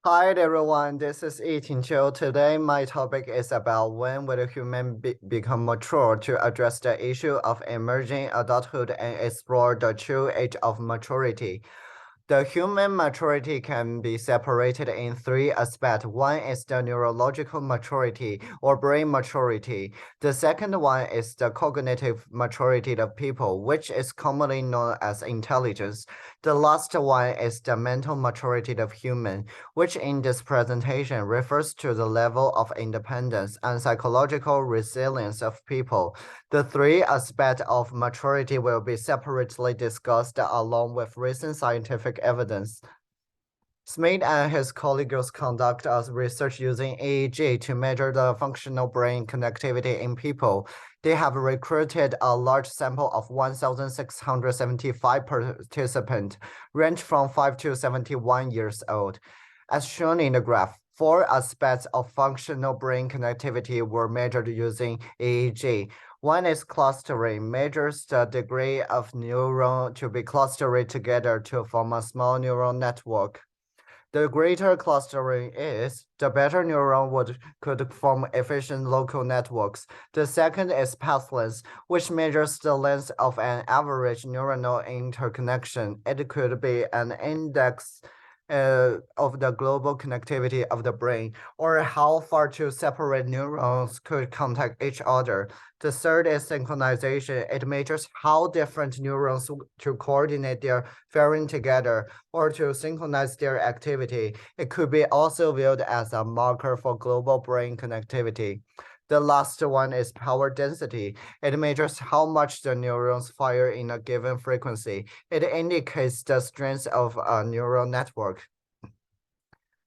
Hi everyone, this is Eating Chill. Today my topic is about when will a human become mature to address the issue of emerging adulthood and explore the true age of maturity. The human maturity can be separated in three aspects. One is the neurological maturity or brain maturity. The second one is the cognitive maturity of people, which is commonly known as intelligence. The last one is the mental maturity of human, which in this presentation refers to the level of independence and psychological resilience of people. The three aspects of maturity will be separately discussed along with recent scientific evidence. Smith and his colleagues conduct research using EEG to measure the functional brain connectivity in people. They have recruited a large sample of 1,675 participants, ranged from 5 to 71 years old. As shown in the graph, four aspects of functional brain connectivity were measured using EEG. One is clustering, measures the degree of neuron to be clustered together to form a small neural network. The greater clustering is, the better neuron could form efficient local networks. The second is path length, which measures the length of an average neuronal interconnection. It could be an index of the global connectivity of the brain, or how far two separate neurons could contact each other. The third is synchronization. It measures how different neurons to coordinate their firing together or to synchronize their activity. It could be also viewed as a marker for global brain connectivity. The last one is power density. It measures how much the neurons fire in a given frequency. It indicates the strength of a neural network.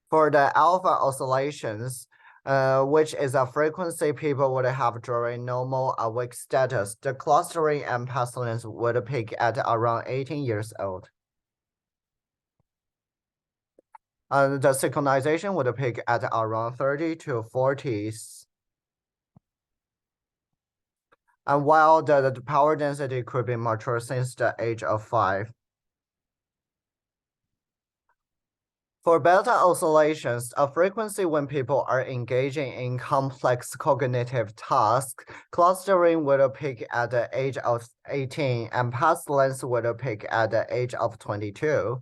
For the alpha oscillations, which is a frequency people would have during normal awake status, the clustering and path length would peak at around 18 years old. The synchronization would peak at around 30 to 40s. And while the power density could be mature since the age of 5. For beta oscillations, a frequency when people are engaging in complex cognitive tasks, clustering will peak at the age of 18 and path length will peak at the age of 22.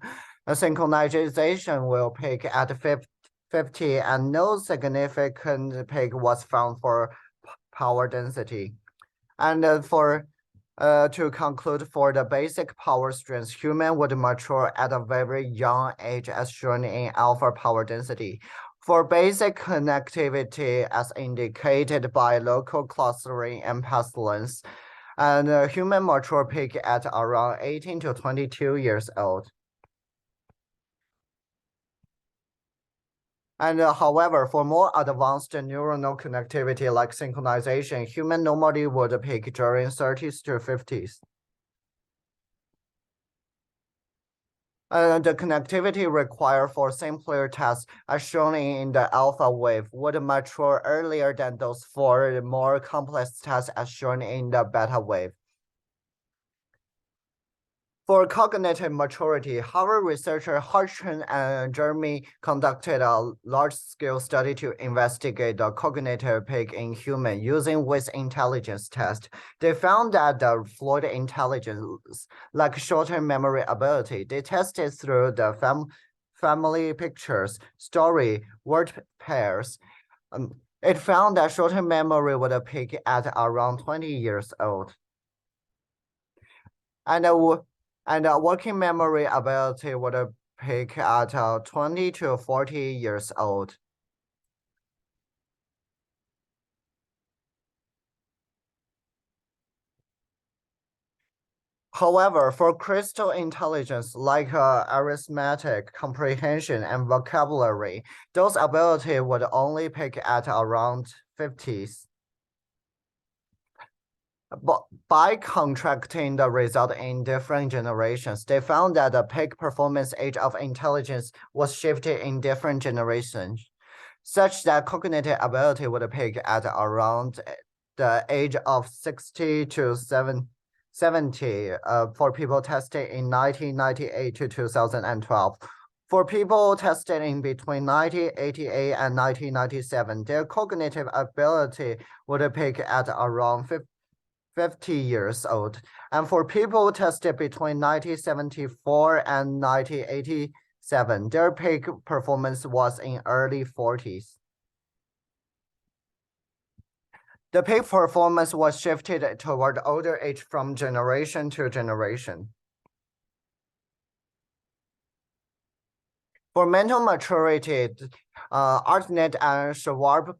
A synchronization will peak at 50 and no significant peak was found for power density. And to conclude, for the basic power strength, human would mature at a very young age as shown in alpha power density. For basic connectivity as indicated by local clustering and path length, and human mature peak at around 18 to 22 years old. And however, for more advanced neuronal connectivity like synchronization, human normally would peak during 30s to 50s. The connectivity required for simpler tasks, as shown in the alpha wave, would mature earlier than those for more complex tasks, as shown in the beta wave. For cognitive maturity, Harvard researcher Hartran and Jeremy conducted a large-scale study to investigate the cognitive peak in humans using with intelligence test. They found that the flawed intelligence, like short-term memory ability, they tested through the family pictures, story, word pairs. It found that short-term memory would peak at around 20 years old. And working memory ability would peak at 20 to 40 years old. However, for crystal intelligence like arithmetic, comprehension, and vocabulary, those abilities would only peak at around 50s. But by contracting the result in different generations, they found that the peak performance age of intelligence was shifted in different generations, such that cognitive ability would peak at around the age of 60 to 70 for people tested in 1998 to 2012. For people tested in between 1988 and 1997, their cognitive ability would peak at around 50 years old. And for people tested between 1974 and 1987, their peak performance was in early 40s. The peak performance was shifted toward older age from generation to generation. For mental maturity, Artnet and Schwab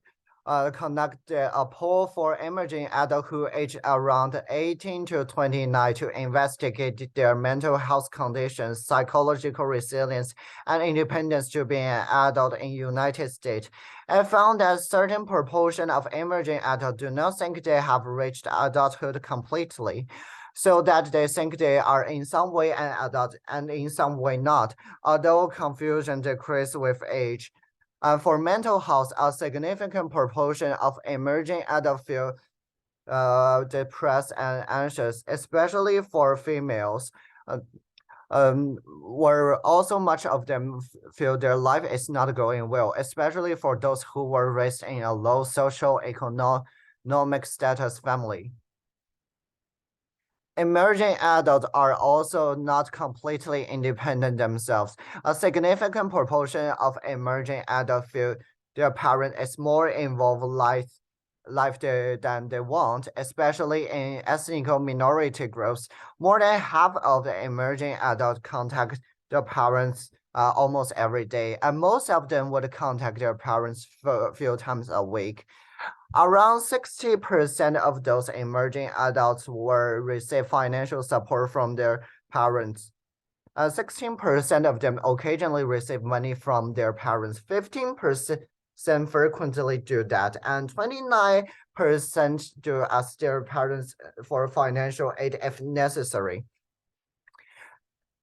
conducted a poll for emerging adults who age around 18 to 29 to investigate their mental health conditions, psychological resilience, and independence to being an adult in United States. And found that certain proportion of emerging adults do not think they have reached adulthood completely, so that they think they are in some way an adult and in some way not, although confusion decreases with age. For mental health, a significant proportion of emerging adults feel depressed and anxious, especially for females. Where also much of them feel their life is not going well, especially for those who were raised in a low social economic status family. Emerging adults are also not completely independent themselves. A significant proportion of emerging adults feel their parent is more involved life than they want, especially in ethnic minority groups. More than half of the emerging adults contact their parents almost every day, and most of them would contact their parents a few times a week. Around 60% of those emerging adults will receive financial support from their parents. 16% of them occasionally receive money from their parents. 15% frequently do that, and 29% do ask their parents for financial aid if necessary.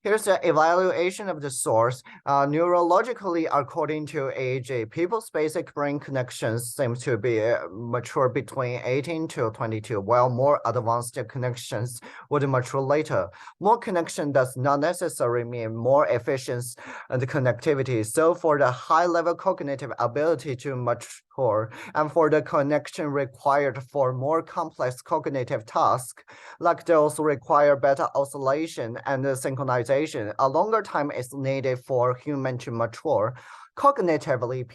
Here's the evaluation of the source. Neurologically, according to AAG, people's basic brain connections seem to be mature between 18 to 22, while more advanced connections would mature later. More connection does not necessarily mean more efficient connectivity. So for the high-level cognitive ability to mature, and for the connection required for more complex cognitive tasks, like those require better oscillation and synchronization, a longer time is needed for human to mature. Cognitively,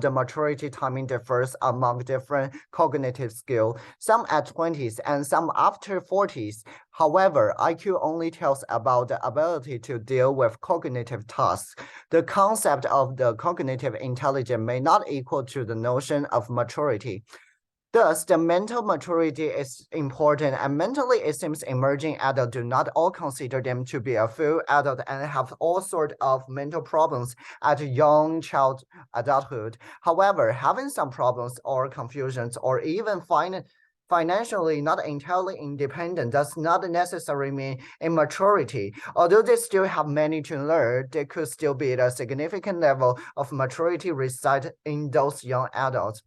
the maturity timing differs among different cognitive skills, some at 20s and some after 40s. However, IQ only tells about the ability to deal with cognitive tasks. The concept of the cognitive intelligence may not equal to the notion of maturity. Thus, the mental maturity is important, and mentally it seems emerging adults do not all consider them to be a full adult and have all sorts of mental problems at young child adulthood. However, having some problems or confusions or even financially not entirely independent does not necessarily mean immaturity. Although they still have many to learn, they could still be at a significant level of maturity reside in those young adults.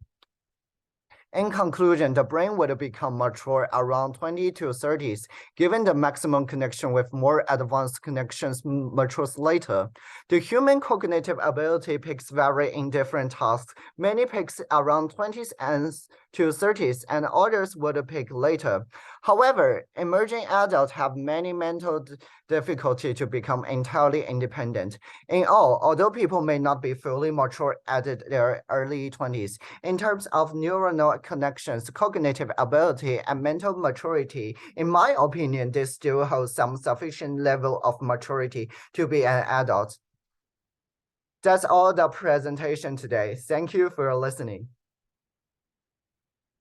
In conclusion, the brain would become mature around 20 to 30s, given the maximum connection with more advanced connections matures later. The human cognitive ability peaks vary in different tasks. Many peaks around 20s and to 30s, and others would peak later. However, emerging adults have many mental difficulty to become entirely independent. In all, although people may not be fully mature at their early 20s, in terms of neuronal connections, cognitive ability, and mental maturity, in my opinion, they still hold some sufficient level of maturity to be an adult. That's all the presentation today. Thank you for listening.